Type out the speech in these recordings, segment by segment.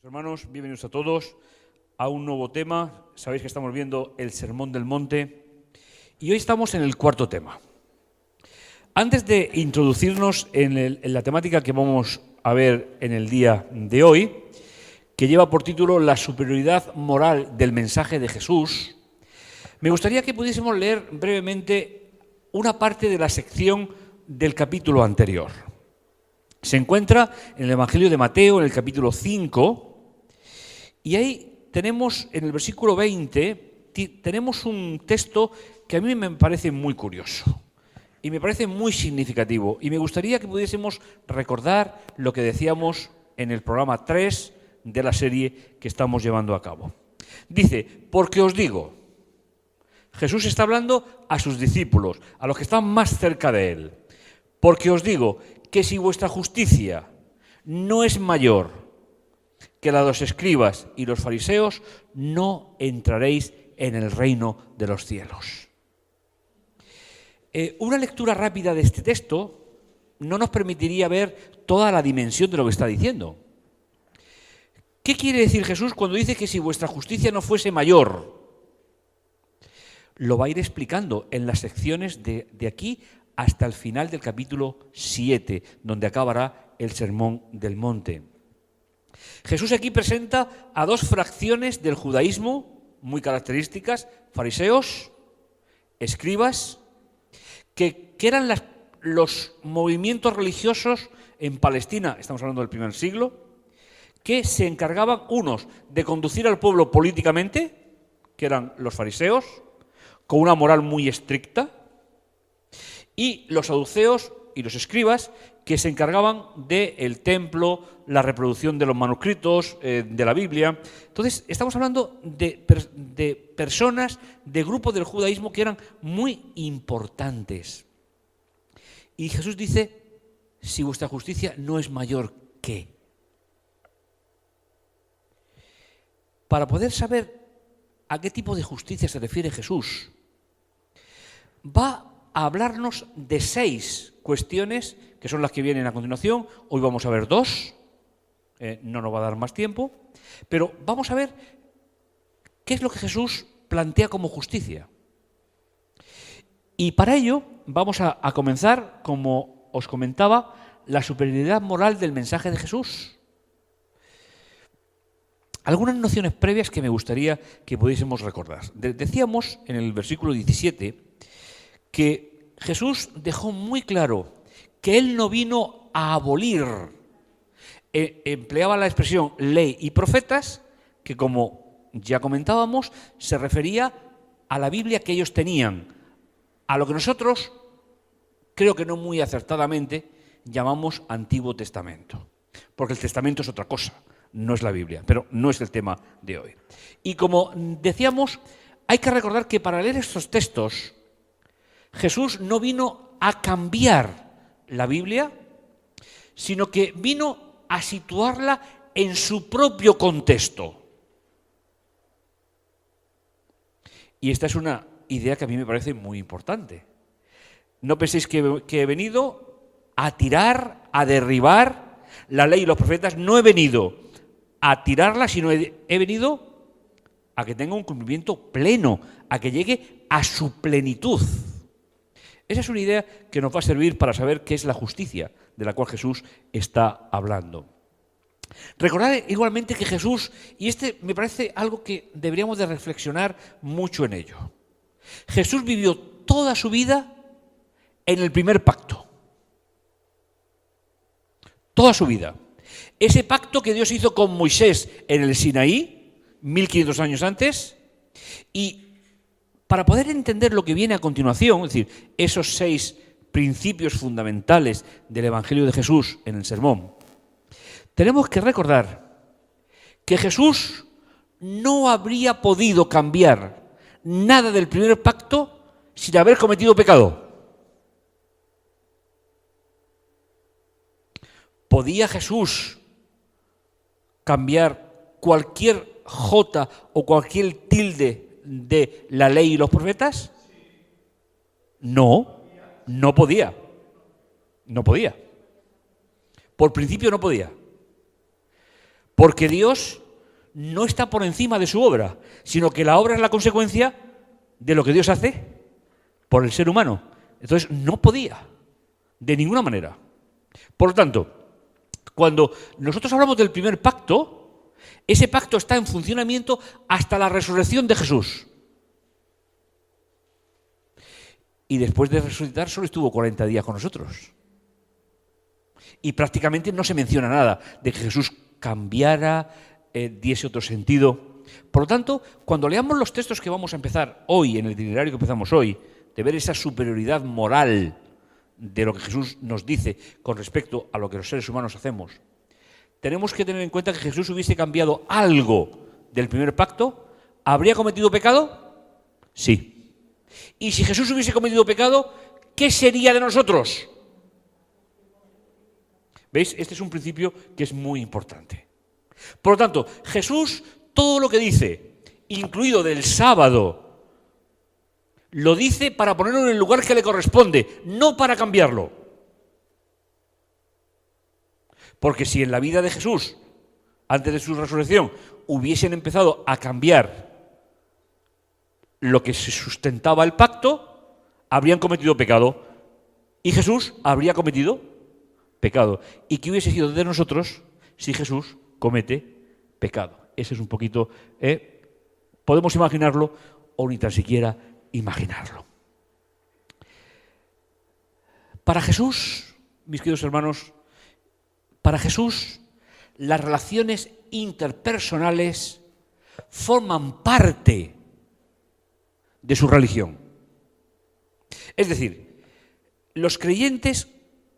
Hermanos, bienvenidos a todos a un nuevo tema. Sabéis que estamos viendo el Sermón del Monte y hoy estamos en el cuarto tema. Antes de introducirnos en la temática que vamos a ver en el día de hoy, que lleva por título La superioridad moral del mensaje de Jesús, me gustaría que pudiésemos leer brevemente una parte de la sección del capítulo anterior. Se encuentra en el Evangelio de Mateo, en el capítulo 5, y ahí tenemos, en el versículo 20, tenemos un texto que a mí me parece muy curioso y me parece muy significativo. Y me gustaría que pudiésemos recordar lo que decíamos en el programa 3 de la serie que estamos llevando a cabo. Dice, porque os digo, Jesús está hablando a sus discípulos, a los que están más cerca de él, porque os digo que si vuestra justicia no es mayor que la de los escribas y los fariseos, no entraréis en el reino de los cielos. Una lectura rápida de este texto no nos permitiría ver toda la dimensión de lo que está diciendo. ¿Qué quiere decir Jesús cuando dice que si vuestra justicia no fuese mayor? Lo va a ir explicando en las secciones de aquí hasta el final del capítulo 7, donde acabará el Sermón del Monte. Jesús aquí presenta a dos fracciones del judaísmo muy características, fariseos, escribas, que eran los movimientos religiosos en Palestina, estamos hablando del primer siglo, que se encargaban unos de conducir al pueblo políticamente, que eran los fariseos, con una moral muy estricta, y los saduceos y los escribas, que se encargaban del templo, la reproducción de los manuscritos, de la Biblia. Entonces, estamos hablando de personas, de grupos del judaísmo que eran muy importantes. Y Jesús dice, si vuestra justicia no es mayor que. Para poder saber a qué tipo de justicia se refiere Jesús, va a hablarnos de 6 cuestiones, que son las que vienen a continuación. Hoy vamos a ver 2, no nos va a dar más tiempo, pero vamos a ver qué es lo que Jesús plantea como justicia. Y para ello vamos a comenzar, como os comentaba, la superioridad moral del mensaje de Jesús. Algunas nociones previas que me gustaría que pudiésemos recordar. Decíamos en el versículo 17 que Jesús dejó muy claro que Él no vino a abolir, empleaba la expresión ley y profetas, que como ya comentábamos, se refería a la Biblia que ellos tenían, a lo que nosotros, creo que no muy acertadamente, llamamos Antiguo Testamento, porque el Testamento es otra cosa, no es la Biblia, pero no es el tema de hoy. Y como decíamos, hay que recordar que para leer estos textos, Jesús no vino a cambiar la Biblia, sino que vino a situarla en su propio contexto. Y esta es una idea que a mí me parece muy importante. No penséis que he venido a tirar, a derribar la ley y los profetas. No he venido a tirarla, sino he venido a que tenga un cumplimiento pleno, a que llegue a su plenitud. Esa es una idea que nos va a servir para saber qué es la justicia de la cual Jesús está hablando. Recordad igualmente que Jesús, y me parece algo que deberíamos de reflexionar mucho en ello, Jesús vivió toda su vida en el primer pacto. Toda su vida. Ese pacto que Dios hizo con Moisés en el Sinaí, 1500 años antes, y para poder entender lo que viene a continuación, es decir, esos 6 principios fundamentales del Evangelio de Jesús en el sermón, tenemos que recordar que Jesús no habría podido cambiar nada del primer pacto sin haber cometido pecado. ¿Podía Jesús cambiar cualquier jota o cualquier tilde de la ley y los profetas? No, no podía. No podía. Por principio no podía. Porque Dios no está por encima de su obra, sino que la obra es la consecuencia de lo que Dios hace por el ser humano. Entonces no podía, de ninguna manera. Por lo tanto, cuando nosotros hablamos del primer pacto, ese pacto está en funcionamiento hasta la resurrección de Jesús. Y después de resucitar solo estuvo 40 días con nosotros. Y prácticamente no se menciona nada de que Jesús cambiara, diese otro sentido. Por lo tanto, cuando leamos los textos que vamos a empezar hoy, en el itinerario que empezamos hoy, de ver esa superioridad moral de lo que Jesús nos dice con respecto a lo que los seres humanos hacemos, tenemos que tener en cuenta que Jesús hubiese cambiado algo del primer pacto. ¿Habría cometido pecado? Sí. Y si Jesús hubiese cometido pecado, ¿qué sería de nosotros? ¿Veis? Este es un principio que es muy importante. Por lo tanto, Jesús, todo lo que dice, incluido del sábado, lo dice para ponerlo en el lugar que le corresponde, no para cambiarlo. Porque si en la vida de Jesús, antes de su resurrección, hubiesen empezado a cambiar lo que se sustentaba el pacto, habrían cometido pecado. Y Jesús habría cometido pecado. ¿Y qué hubiese sido de nosotros si Jesús comete pecado? Ese es un poquito, podemos imaginarlo o ni tan siquiera imaginarlo. Para Jesús, mis queridos hermanos, para Jesús, las relaciones interpersonales forman parte de su religión. Es decir, los creyentes,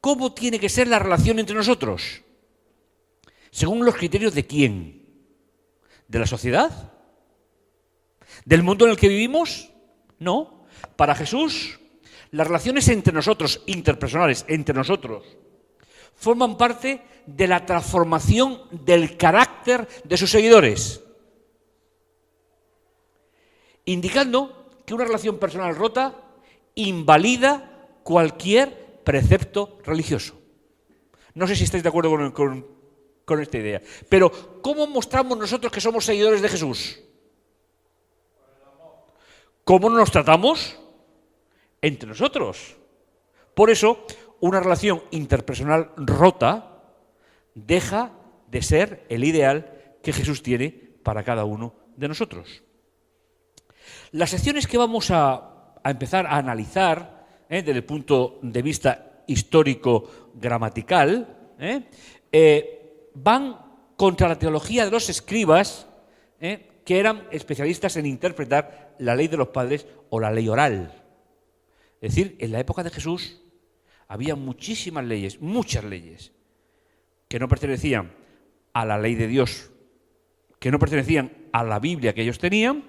¿cómo tiene que ser la relación entre nosotros? ¿Según los criterios de quién? ¿De la sociedad? ¿Del mundo en el que vivimos? No. Para Jesús, las relaciones entre nosotros, interpersonales, entre nosotros, forman parte de la transformación del carácter de sus seguidores, indicando que una relación personal rota invalida cualquier precepto religioso. No sé si estáis de acuerdo con esta idea. Pero, ¿cómo mostramos nosotros que somos seguidores de Jesús? ¿Cómo nos tratamos? Entre nosotros. Por eso, una relación interpersonal rota deja de ser el ideal que Jesús tiene para cada uno de nosotros. Las secciones que vamos a empezar a analizar desde el punto de vista histórico-gramatical van contra la teología de los escribas que eran especialistas en interpretar la ley de los padres o la ley oral. Es decir, en la época de Jesús había muchísimas leyes, muchas leyes, que no pertenecían a la ley de Dios, que no pertenecían a la Biblia que ellos tenían,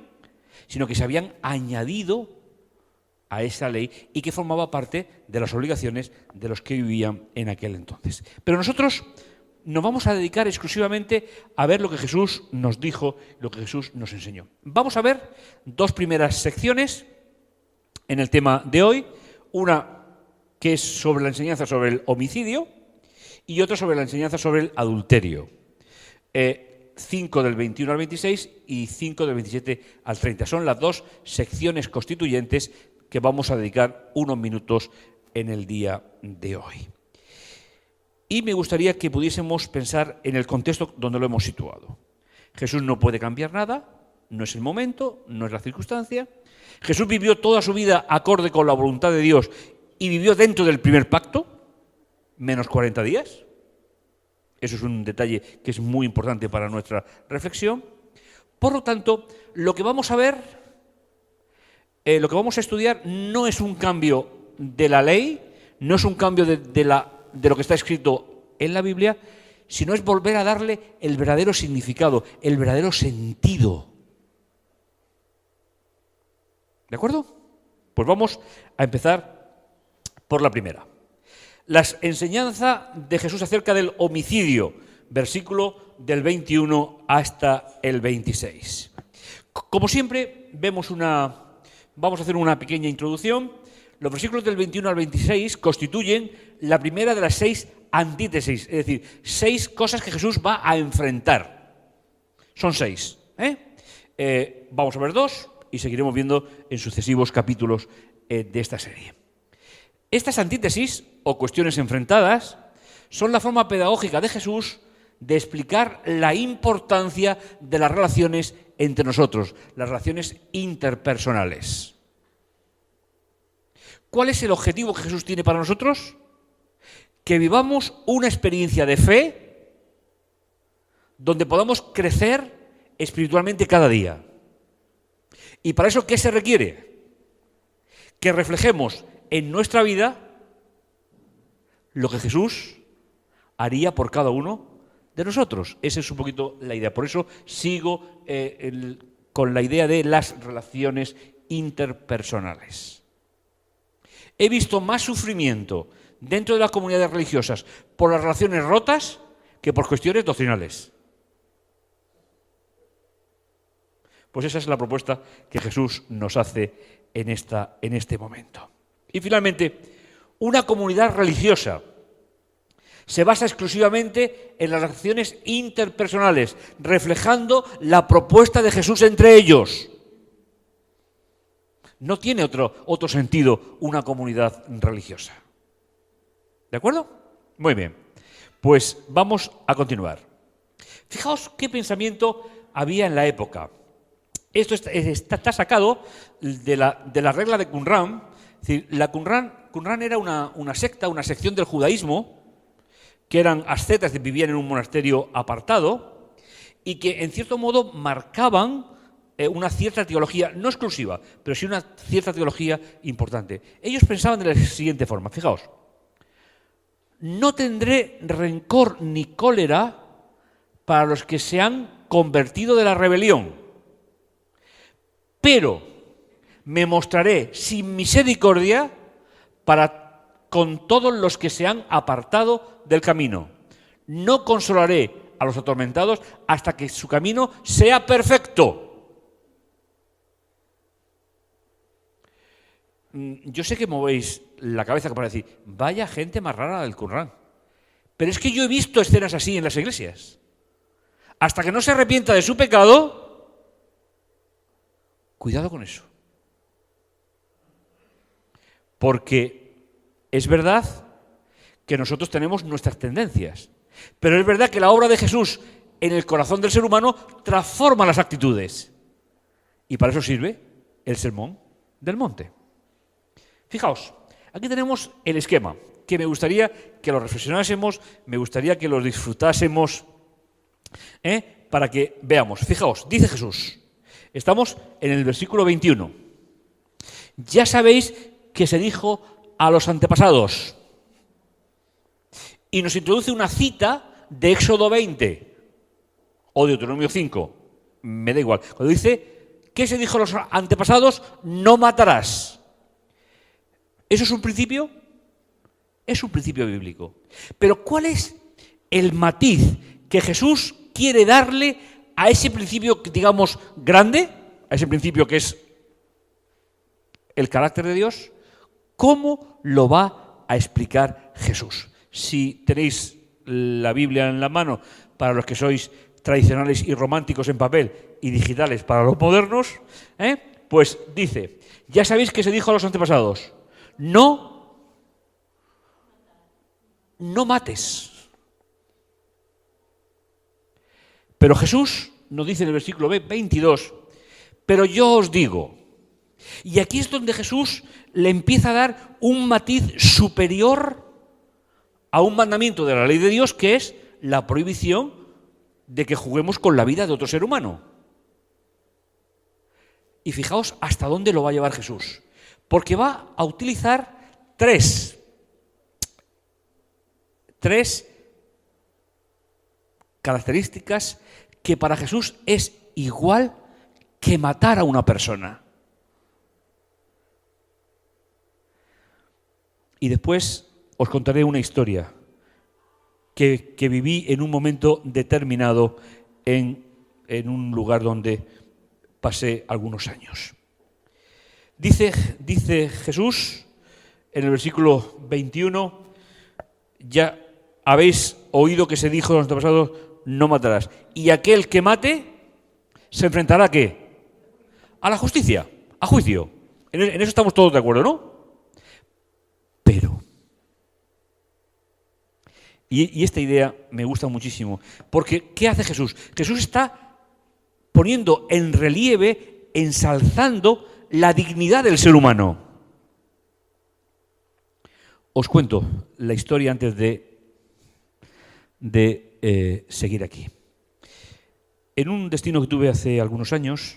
sino que se habían añadido a esa ley y que formaba parte de las obligaciones de los que vivían en aquel entonces. Pero nosotros nos vamos a dedicar exclusivamente a ver lo que Jesús nos dijo, lo que Jesús nos enseñó. Vamos a ver dos primeras secciones en el tema de hoy, una que es sobre la enseñanza sobre el homicidio y otra sobre la enseñanza sobre el adulterio. 5 del 21 al 26 y 5 del 27 al 30. Son las dos secciones constituyentes que vamos a dedicar unos minutos en el día de hoy. Y me gustaría que pudiésemos pensar en el contexto donde lo hemos situado. Jesús no puede cambiar nada, no es el momento, no es la circunstancia. Jesús vivió toda su vida acorde con la voluntad de Dios y vivió dentro del primer pacto, menos 40 días. Eso es un detalle que es muy importante para nuestra reflexión. Por lo tanto, lo que vamos a ver, lo que vamos a estudiar no es un cambio de la ley, no es un cambio de lo que está escrito en la Biblia, sino es volver a darle el verdadero significado, el verdadero sentido. ¿De acuerdo? Pues vamos a empezar por la primera. La enseñanza de Jesús acerca del homicidio, versículo del 21 hasta el 26. Como siempre, vamos a hacer una pequeña introducción. Los versículos del 21 al 26 constituyen la primera de las 6 antítesis, es decir, 6 cosas que Jesús va a enfrentar. Son 6. Vamos a ver 2 y seguiremos viendo en sucesivos capítulos de esta serie. Estas antítesis o cuestiones enfrentadas son la forma pedagógica de Jesús de explicar la importancia de las relaciones entre nosotros, las relaciones interpersonales. ¿Cuál es el objetivo que Jesús tiene para nosotros? Que vivamos una experiencia de fe donde podamos crecer espiritualmente cada día. ¿Y para eso qué se requiere? Que reflejemos en nuestra vida lo que Jesús haría por cada uno de nosotros. Esa es un poquito la idea. Por eso sigo con la idea de las relaciones interpersonales. He visto más sufrimiento dentro de las comunidades religiosas por las relaciones rotas que por cuestiones doctrinales. Pues esa es la propuesta que Jesús nos hace en este momento. Y finalmente, una comunidad religiosa se basa exclusivamente en las relaciones interpersonales, reflejando la propuesta de Jesús entre ellos. No tiene otro sentido una comunidad religiosa. ¿De acuerdo? Muy bien. Pues vamos a continuar. Fijaos qué pensamiento había en la época. Esto está sacado de la regla de Qumran. Es decir, la Qumran era una secta, una sección del judaísmo, que eran ascetas que vivían en un monasterio apartado y que en cierto modo marcaban una cierta teología, no exclusiva, pero sí una cierta teología importante. Ellos pensaban de la siguiente forma, fijaos: no tendré rencor ni cólera para los que se han convertido de la rebelión, pero me mostraré sin misericordia con todos los que se han apartado del camino. No consolaré a los atormentados hasta que su camino sea perfecto. Yo sé que movéis la cabeza para decir, vaya gente más rara del Qumran. Pero es que yo he visto escenas así en las iglesias. Hasta que no se arrepienta de su pecado, cuidado con eso. Porque es verdad que nosotros tenemos nuestras tendencias, pero es verdad que la obra de Jesús en el corazón del ser humano transforma las actitudes. Y para eso sirve el Sermón del Monte. Fijaos, aquí tenemos el esquema, que me gustaría que lo reflexionásemos, me gustaría que lo disfrutásemos, para que veamos. Fijaos, dice Jesús, estamos en el versículo 21. Ya sabéis que se dijo a los antepasados. Y nos introduce una cita de Éxodo 20 o de Deuteronomio 5. Me da igual. Cuando dice, ¿qué se dijo a los antepasados? No matarás. ¿Eso es un principio? Es un principio bíblico. Pero ¿cuál es el matiz que Jesús quiere darle a ese principio, digamos, grande? A ese principio que es el carácter de Dios. ¿Cómo lo va a explicar Jesús? Si tenéis la Biblia en la mano, para los que sois tradicionales y románticos en papel y digitales para los modernos, pues dice, ya sabéis que se dijo a los antepasados, no mates. Pero Jesús nos dice en el versículo 22, pero yo os digo. Y aquí es donde Jesús le empieza a dar un matiz superior a un mandamiento de la ley de Dios, que es la prohibición de que juguemos con la vida de otro ser humano. Y fijaos hasta dónde lo va a llevar Jesús. Porque va a utilizar tres características que para Jesús es igual que matar a una persona. Y después os contaré una historia que viví en un momento determinado en un lugar donde pasé algunos años. Dice Jesús en el versículo 21, ya habéis oído que se dijo a los antepasados, no matarás. Y aquel que mate se enfrentará ¿a qué? A la justicia, a juicio. En eso estamos todos de acuerdo, ¿no? Pero, y esta idea me gusta muchísimo, porque ¿qué hace Jesús? Jesús está poniendo en relieve, ensalzando la dignidad del ser humano. Os cuento la historia antes de seguir aquí. En un destino que tuve hace algunos años,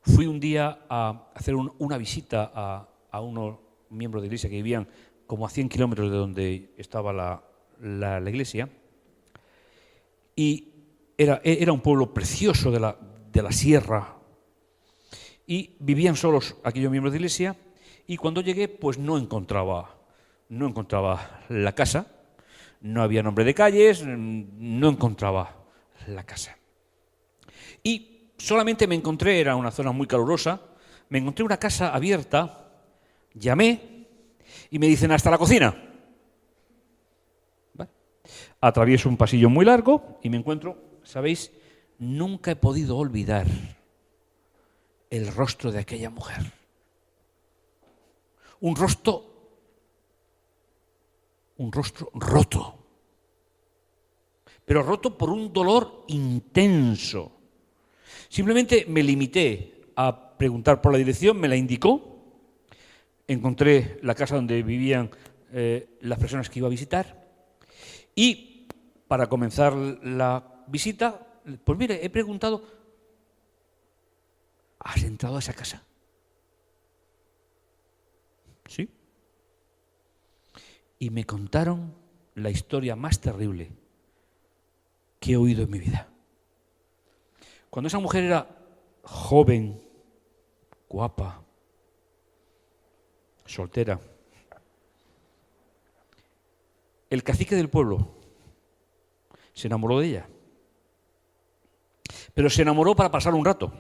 fui un día a hacer una visita a unos miembros de la iglesia que vivían como a 100 kilómetros de donde estaba la iglesia, y era un pueblo precioso de la sierra, y vivían solos aquellos miembros de la iglesia, y cuando llegué pues no encontraba la casa, no había nombre de calles, no encontraba la casa. Y solamente me encontré, era una zona muy calurosa, me encontré una casa abierta, llamé y me dicen hasta la cocina. ¿Vale? Atravieso un pasillo muy largo y me encuentro, ¿sabéis? Nunca he podido olvidar el rostro de aquella mujer. Un rostro roto, pero roto por un dolor intenso. Simplemente me limité a preguntar por la dirección, me la indicó, encontré la casa donde vivían las personas que iba a visitar, y para comenzar la visita, pues mire, he preguntado, ¿has entrado a esa casa? Sí. Y me contaron la historia más terrible que he oído en mi vida. Cuando esa mujer era joven, guapa, soltera, el cacique del pueblo se enamoró de ella. Pero se enamoró para pasar un rato.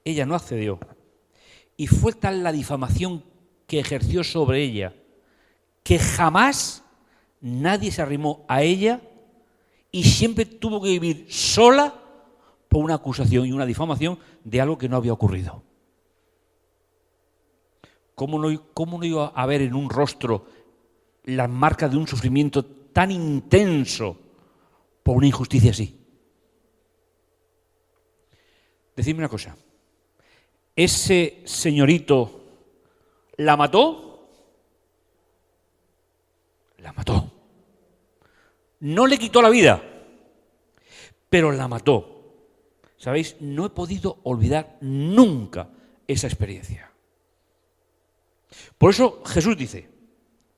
Ella no accedió. Y fue tal la difamación que ejerció sobre ella que jamás nadie se arrimó a ella y siempre tuvo que vivir sola por una acusación y una difamación de algo que no había ocurrido. ¿Cómo no iba a ver en un rostro las marcas de un sufrimiento tan intenso por una injusticia así? Decidme una cosa. ¿Ese señorito la mató? La mató. No le quitó la vida, pero la mató. ¿Sabéis? No he podido olvidar nunca esa experiencia. Por eso Jesús dice,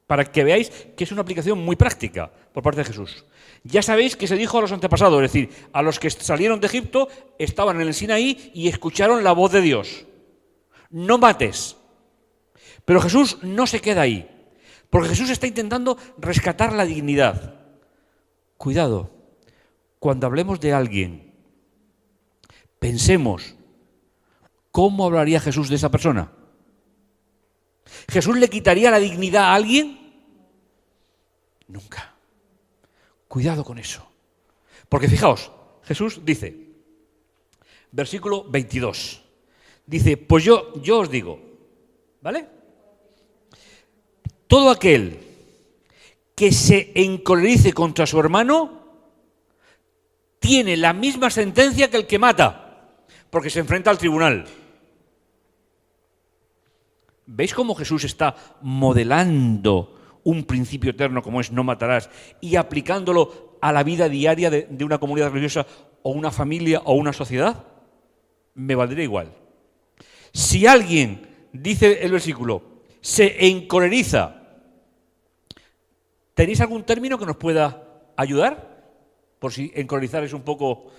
para que veáis que es una aplicación muy práctica por parte de Jesús. Ya sabéis que se dijo a los antepasados, es decir, a los que salieron de Egipto, estaban en el Sinaí y escucharon la voz de Dios. No mates. Pero Jesús no se queda ahí, porque Jesús está intentando rescatar la dignidad. Cuidado, cuando hablemos de alguien, pensemos, ¿cómo hablaría Jesús de esa persona? ¿Jesús le quitaría la dignidad a alguien? Nunca. Cuidado con eso. Porque fijaos, Jesús dice, versículo 22, dice, pues yo os digo, ¿vale? Todo aquel que se encolerice contra su hermano tiene la misma sentencia que el que mata, porque se enfrenta al tribunal. ¿Veis cómo Jesús está modelando un principio eterno como es no matarás y aplicándolo a la vida diaria de una comunidad religiosa o una familia o una sociedad? Me valdría igual. Si alguien, dice el versículo, se encoleriza, ¿tenéis algún término que nos pueda ayudar? Por si encolerizar es un poco...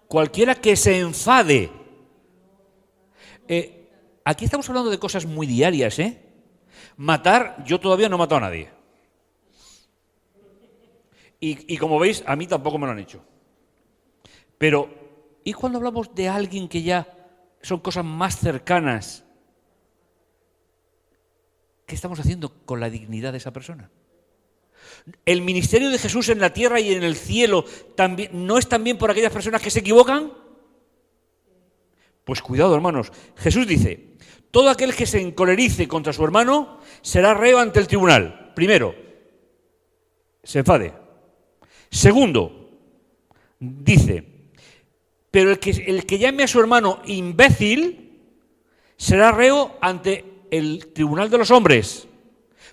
Cualquiera que se enfade. Aquí estamos hablando de cosas muy diarias, ¿eh? Matar, yo todavía no he matado a nadie. Y como veis, a mí tampoco me lo han hecho. Pero, ¿y cuando hablamos de alguien que ya son cosas más cercanas, ¿qué estamos haciendo con la dignidad de esa persona? ¿El ministerio de Jesús en la tierra y en el cielo también, no es también por aquellas personas que se equivocan? Pues cuidado, hermanos. Jesús dice, todo aquel que se encolerice contra su hermano será reo ante el tribunal. Primero, se enfade. Segundo, dice, pero el que llame a su hermano imbécil será reo ante el tribunal de los hombres.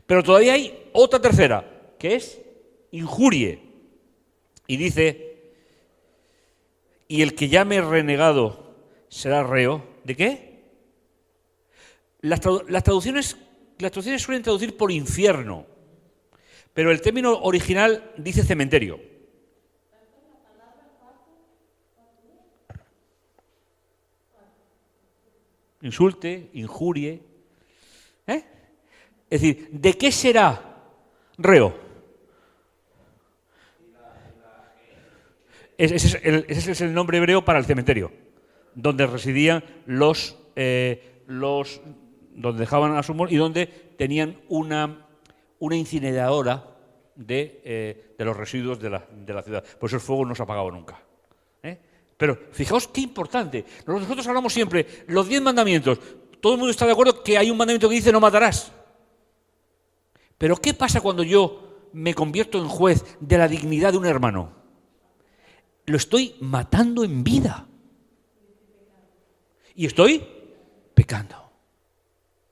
Pero todavía hay otra tercera, que es injurie. Y dice, y el que llame renegado será reo. ¿De qué? Las traducciones suelen traducir por infierno, pero el término original dice cementerio. Insulte, injurie. Es decir, ¿de qué será reo? Ese es el nombre hebreo para el cementerio, donde residían donde dejaban a su muerto y donde tenían una incineradora de los residuos de la ciudad. Por eso el fuego no se ha apagado nunca. Pero fijaos qué importante. Nosotros hablamos siempre, los 10 mandamientos. Todo el mundo está de acuerdo que hay un mandamiento que dice no matarás. Pero ¿qué pasa cuando yo me convierto en juez de la dignidad de un hermano? Lo estoy matando en vida. Y estoy pecando.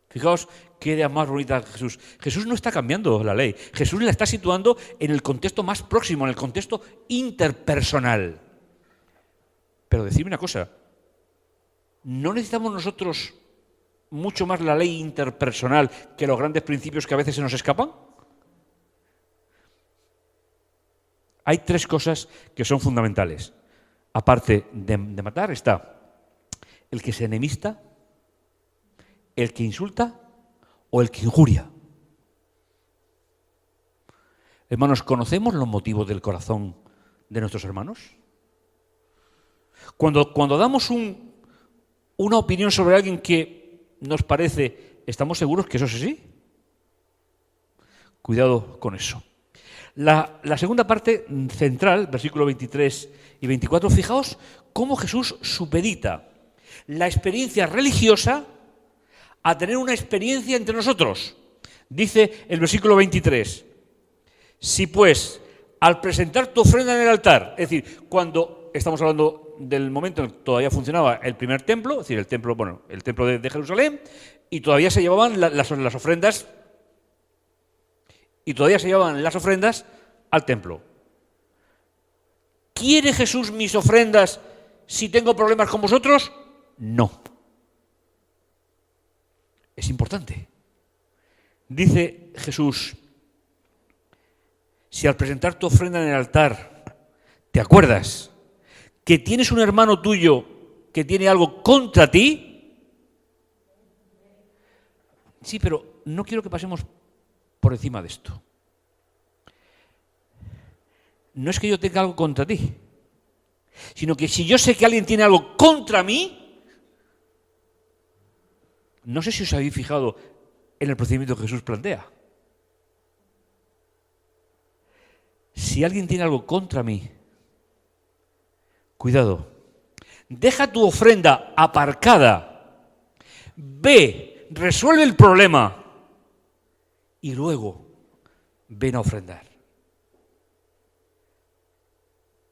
Fijaos qué idea más bonita de Jesús. Jesús no está cambiando la ley. Jesús la está situando en el contexto más próximo, en el contexto interpersonal. Pero decidme una cosa, ¿no necesitamos nosotros mucho más la ley interpersonal que los grandes principios que a veces se nos escapan? Hay 3 cosas que son fundamentales. Aparte de matar está el que se enemista, el que insulta o el que injuria. Hermanos, ¿conocemos los motivos del corazón de nuestros hermanos? Cuando damos una opinión sobre alguien que nos parece, ¿estamos seguros que eso es así? Cuidado con eso. La segunda parte central, versículos 23 y 24, fijaos cómo Jesús supedita la experiencia religiosa a tener una experiencia entre nosotros. Dice el versículo 23, si pues al presentar tu ofrenda en el altar, es decir, cuando estamos hablando del momento en que todavía funcionaba el primer templo, es decir, el templo de Jerusalén, y todavía se llevaban las ofrendas, al templo. ¿Quiere Jesús mis ofrendas si tengo problemas con vosotros? No. Es importante. Dice Jesús, si al presentar tu ofrenda en el altar te acuerdas que tienes un hermano tuyo que tiene algo contra ti, sí, pero no quiero que pasemos por encima de esto. No es que yo tenga algo contra ti, sino que si yo sé que alguien tiene algo contra mí, no sé si os habéis fijado en el procedimiento que Jesús plantea. Si alguien tiene algo contra mí, cuidado, deja tu ofrenda aparcada, ve, resuelve el problema y luego ven a ofrendar.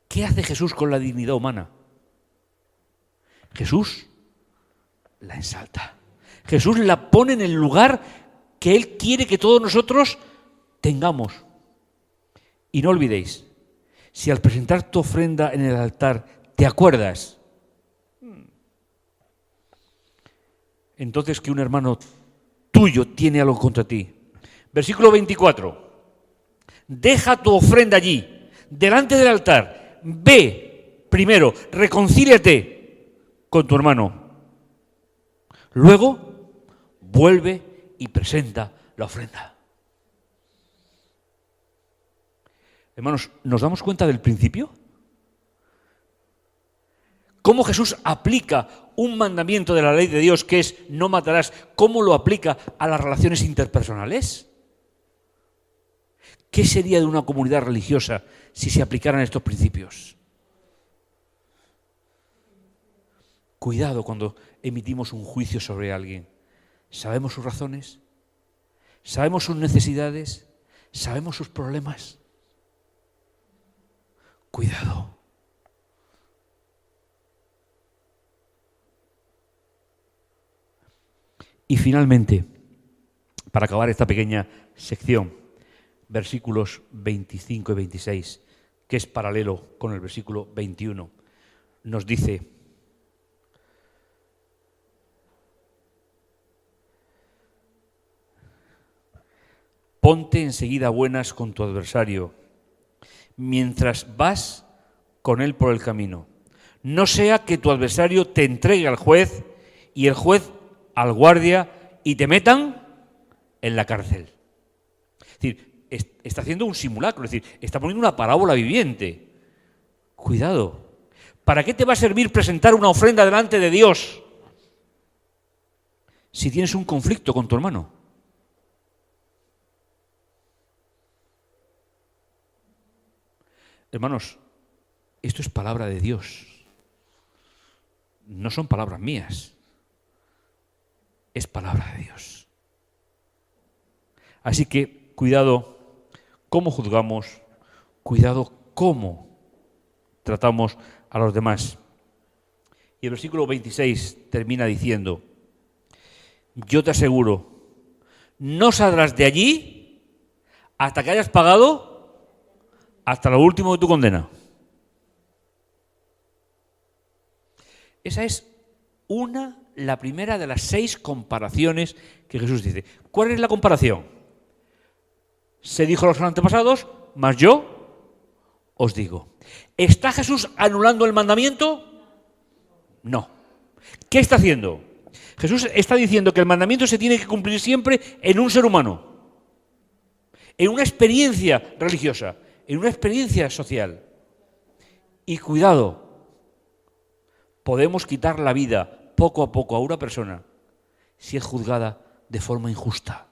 ¿Qué hace Jesús con la dignidad humana? Jesús la exalta. Jesús la pone en el lugar que Él quiere que todos nosotros tengamos. Y no olvidéis, si al presentar tu ofrenda en el altar te acuerdas, entonces que un hermano tuyo tiene algo contra ti. Versículo 24. Deja tu ofrenda allí, delante del altar. Ve primero, reconcíliate con tu hermano. Luego, vuelve y presenta la ofrenda. Hermanos, ¿nos damos cuenta del principio? cómo Jesús aplica un mandamiento de la ley de Dios que es no matarás, cómo lo aplica a las relaciones interpersonales. ¿Qué sería de una comunidad religiosa si se aplicaran estos principios? Cuidado cuando emitimos un juicio sobre alguien. ¿Sabemos sus razones? ¿Sabemos sus necesidades? ¿Sabemos sus problemas? Cuidado. Y finalmente, para acabar esta pequeña sección, versículos 25 y 26, que es paralelo con el versículo 21, nos dice: ponte enseguida a buenas con tu adversario, mientras vas con él por el camino. No sea que tu adversario te entregue al juez y el juez al guardia y te metan en la cárcel. Es decir, está haciendo un simulacro, es decir, está poniendo una parábola viviente. Cuidado. ¿Para qué te va a servir presentar una ofrenda delante de Dios si tienes un conflicto con tu hermano? Hermanos, esto es palabra de Dios. No son palabras mías. Es palabra de Dios. Así que cuidado cómo juzgamos, cuidado cómo tratamos a los demás. Y el versículo 26 termina diciendo: yo te aseguro, no saldrás de allí hasta que hayas pagado hasta lo último de tu condena. Esa es la primera de las 6 comparaciones que Jesús dice. ¿Cuál es la comparación? Se dijo a los antepasados, mas yo os digo. ¿Está Jesús anulando el mandamiento? No. ¿Qué está haciendo? Jesús está diciendo que el mandamiento se tiene que cumplir siempre en un ser humano, en una experiencia religiosa, en una experiencia social. Y cuidado, podemos quitar la vida poco a poco a una persona si es juzgada de forma injusta.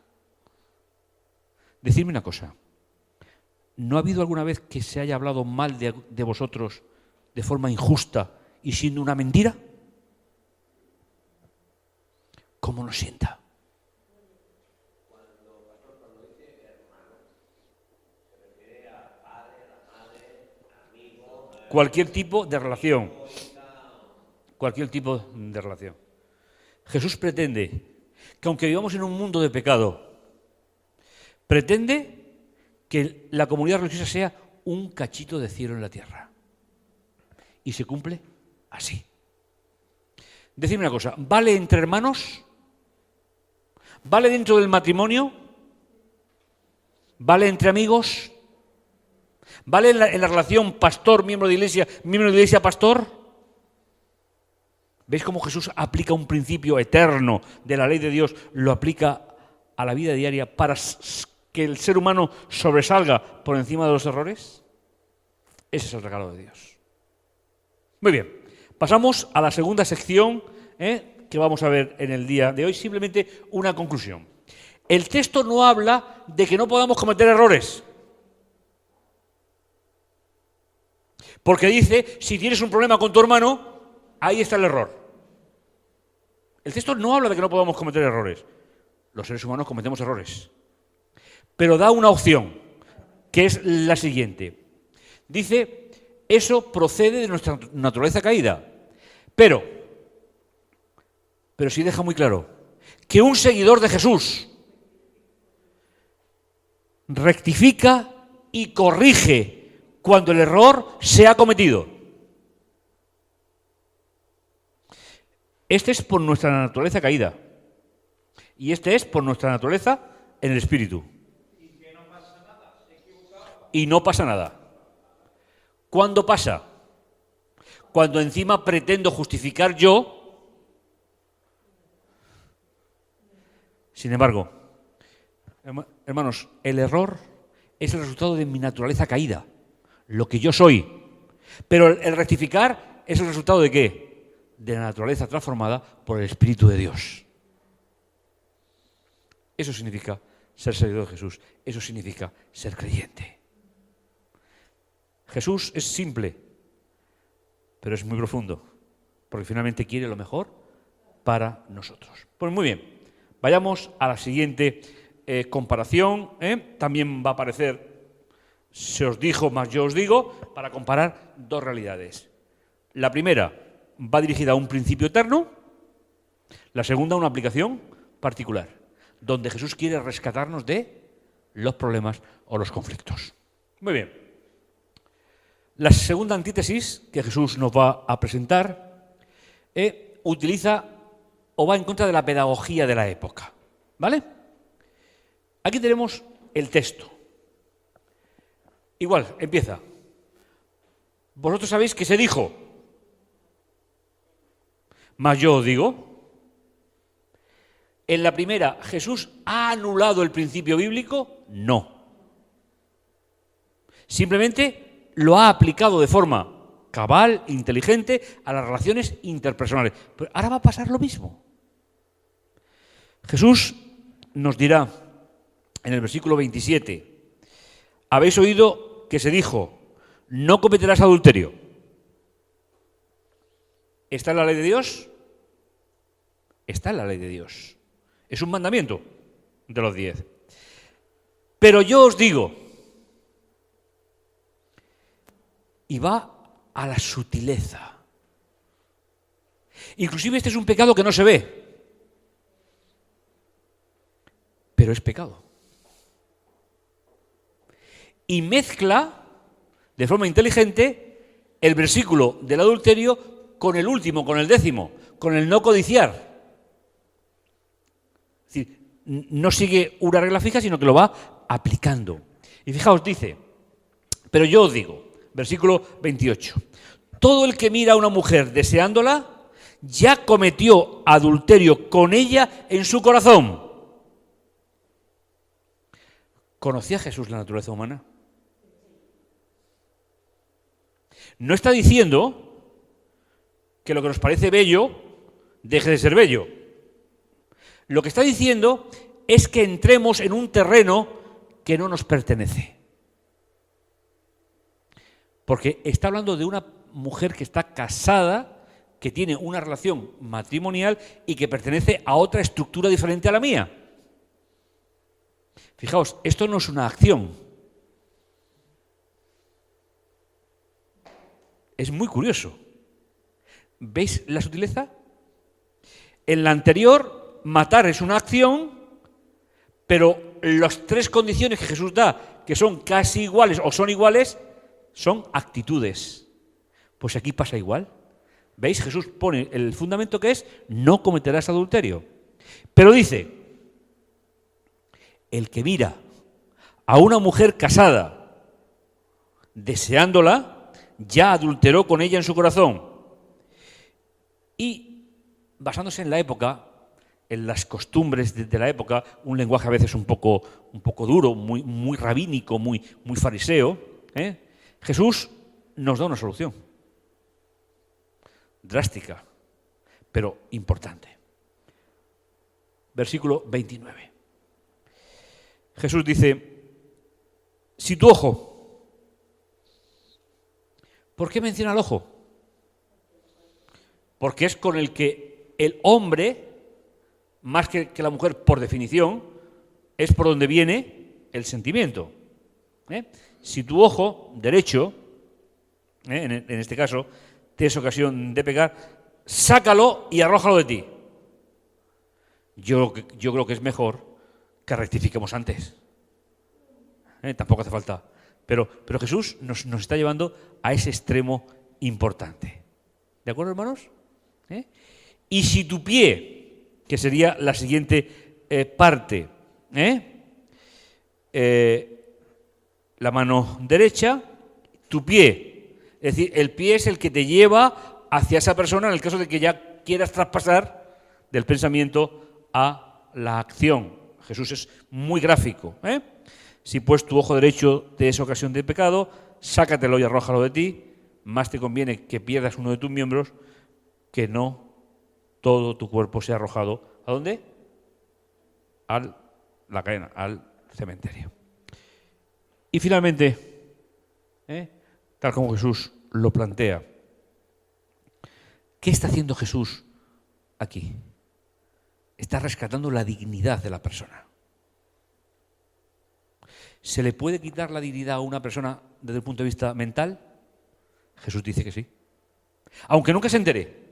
Decidme una cosa, ¿no ha habido alguna vez que se haya hablado mal de vosotros de forma injusta y siendo una mentira? ¿Cómo nos sienta? Cualquier tipo de relación. Cualquier tipo de relación. Jesús pretende que aunque vivamos en un mundo de pecado, pretende que la comunidad religiosa sea un cachito de cielo en la tierra. Y se cumple así. Decidme una cosa, ¿vale entre hermanos? ¿Vale dentro del matrimonio? ¿Vale entre amigos? ¿Vale en la relación pastor, miembro de iglesia, pastor? ¿Veis cómo Jesús aplica un principio eterno de la ley de Dios, lo aplica a la vida diaria para que el ser humano sobresalga por encima de los errores? Ese es el regalo de Dios. Muy bien, pasamos a la segunda sección que vamos a ver en el día de hoy, simplemente una conclusión. El texto no habla de que no podamos cometer errores. Porque dice, si tienes un problema con tu hermano, ahí está el error. El texto no habla de que no podamos cometer errores. Los seres humanos cometemos errores. Pero da una opción, que es la siguiente. Dice, eso procede de nuestra naturaleza caída. Pero sí deja muy claro que un seguidor de Jesús rectifica y corrige cuando el error se ha cometido. Este es por nuestra naturaleza caída. Y este es por nuestra naturaleza en el espíritu. Y que no pasa nada, se equivocaba. Y no pasa nada. ¿Cuándo pasa? Cuando encima pretendo justificar yo. Sin embargo, hermanos, el error es el resultado de mi naturaleza caída, lo que yo soy. Pero el rectificar es el resultado ¿de qué? De la naturaleza transformada por el Espíritu de Dios. Eso significa ser seguidor de Jesús. Eso significa ser creyente. Jesús es simple, pero es muy profundo, porque finalmente quiere lo mejor para nosotros. Pues muy bien, vayamos a la siguiente comparación. También va a aparecer, se os dijo, más yo os digo, para comparar dos realidades. La primera va dirigida a un principio eterno, la segunda a una aplicación particular, donde Jesús quiere rescatarnos de los problemas o los conflictos. Muy bien. La segunda antítesis que Jesús nos va a presentar utiliza o va en contra de la pedagogía de la época. ¿Vale? Aquí tenemos el texto. Igual, empieza. Vosotros sabéis que se dijo, mas yo os digo. En la primera, ¿Jesús ha anulado el principio bíblico? No. Simplemente lo ha aplicado de forma cabal, inteligente, a las relaciones interpersonales. Pero ahora va a pasar lo mismo. Jesús nos dirá en el versículo 27, habéis oído que se dijo, no cometerás adulterio. ¿Está en la ley de Dios? Está en la ley de Dios. Es un mandamiento de los 10. Pero yo os digo, y va a la sutileza. Inclusive este es un pecado que no se ve, pero es pecado. Y mezcla de forma inteligente el versículo del adulterio con el último, con el 10º, con el no codiciar. Es decir, no sigue una regla fija, sino que lo va aplicando. Y fijaos, dice, pero yo os digo, versículo 28, todo el que mira a una mujer deseándola, ya cometió adulterio con ella en su corazón. ¿Conocía Jesús la naturaleza humana? No está diciendo que lo que nos parece bello deje de ser bello. Lo que está diciendo es que entremos en un terreno que no nos pertenece. Porque está hablando de una mujer que está casada, que tiene una relación matrimonial y que pertenece a otra estructura diferente a la mía. Fijaos, esto no es una acción. Es muy curioso. ¿Veis la sutileza? En la anterior, matar es una acción, pero las tres condiciones que Jesús da, que son casi iguales o son iguales, son actitudes. Pues aquí pasa igual. ¿Veis? Jesús pone el fundamento que es no cometerás adulterio. Pero dice, el que mira a una mujer casada deseándola, ya adulteró con ella en su corazón. Y basándose en la época, en las costumbres de la época, un lenguaje a veces un poco duro, muy rabínico, muy fariseo, Jesús nos da una solución. Drástica, pero importante. Versículo 29. Jesús dice, si tu ojo, ¿por qué menciona el ojo? Porque es con el que el hombre, más que la mujer por definición, es por donde viene el sentimiento. Si tu ojo derecho, en este caso, te es ocasión de pecar, sácalo y arrójalo de ti. Yo creo que es mejor que rectifiquemos antes. Tampoco hace falta. Pero Jesús nos está llevando a ese extremo importante. ¿De acuerdo, hermanos? Y si tu pie, que sería la siguiente parte, la mano derecha, tu pie, es decir, el pie es el que te lleva hacia esa persona en el caso de que ya quieras traspasar del pensamiento a la acción. Jesús es muy gráfico. Si pues tu ojo derecho te es ocasión de pecado, sácatelo y arrójalo de ti, más te conviene que pierdas uno de tus miembros que no todo tu cuerpo sea arrojado. ¿A dónde? A la cadena, al cementerio. Y finalmente, tal como Jesús lo plantea, ¿qué está haciendo Jesús aquí? Está rescatando la dignidad de la persona. ¿Se le puede quitar la dignidad a una persona desde el punto de vista mental? Jesús dice que sí. Aunque nunca se entere.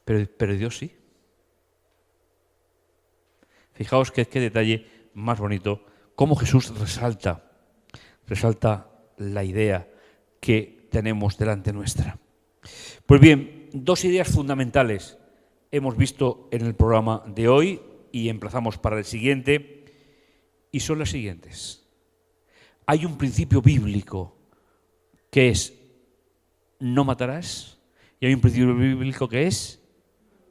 Pero Dios sí. Fijaos qué detalle más bonito, cómo Jesús resalta la idea que tenemos delante nuestra. Pues bien, dos ideas fundamentales hemos visto en el programa de hoy y emplazamos para el siguiente, y son las siguientes. Hay un principio bíblico que es no matarás, y hay un principio bíblico que es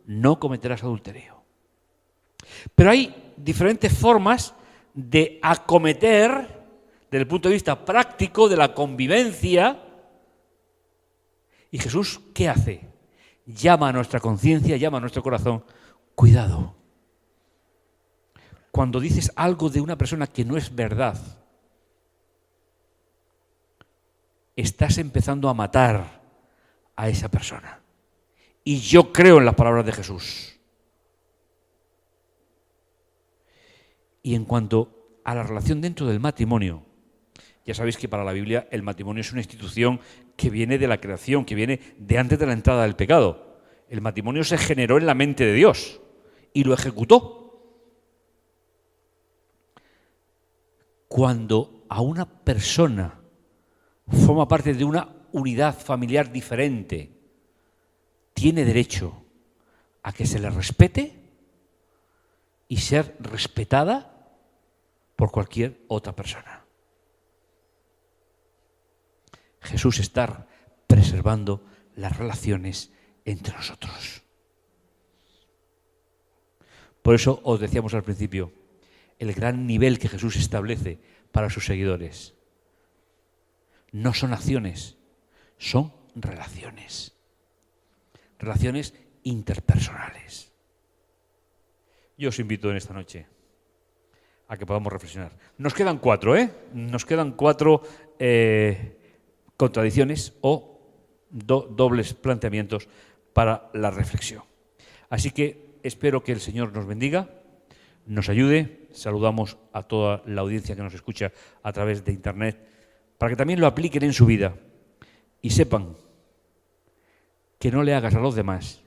no cometerás adulterio. Pero hay diferentes formas de acometer, desde el punto de vista práctico, de la convivencia. ¿Y Jesús qué hace? Llama a nuestra conciencia, llama a nuestro corazón, cuidado. Cuando dices algo de una persona que no es verdad, estás empezando a matar a esa persona. Y yo creo en las palabras de Jesús. Y en cuanto a la relación dentro del matrimonio, ya sabéis que para la Biblia el matrimonio es una institución que viene de la creación, que viene de antes de la entrada del pecado. El matrimonio se generó en la mente de Dios y lo ejecutó. Cuando a una persona forma parte de una unidad familiar diferente, tiene derecho a que se le respete y ser respetada por cualquier otra persona. Jesús está preservando las relaciones entre nosotros. Por eso os decíamos al principio, el gran nivel que Jesús establece para sus seguidores no son acciones, son relaciones. Relaciones interpersonales. Yo os invito en esta noche a que podamos reflexionar. Nos quedan 4, Nos quedan 4 contradicciones o dobles planteamientos para la reflexión. Así que espero que el Señor nos bendiga, nos ayude. Saludamos a toda la audiencia que nos escucha a través de Internet para que también lo apliquen en su vida y sepan que no le hagas a los demás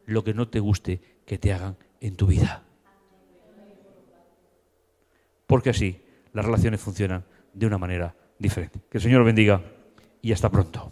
lo que no te guste que te hagan en tu vida. Porque así las relaciones funcionan de una manera diferente. Que el Señor bendiga y hasta pronto.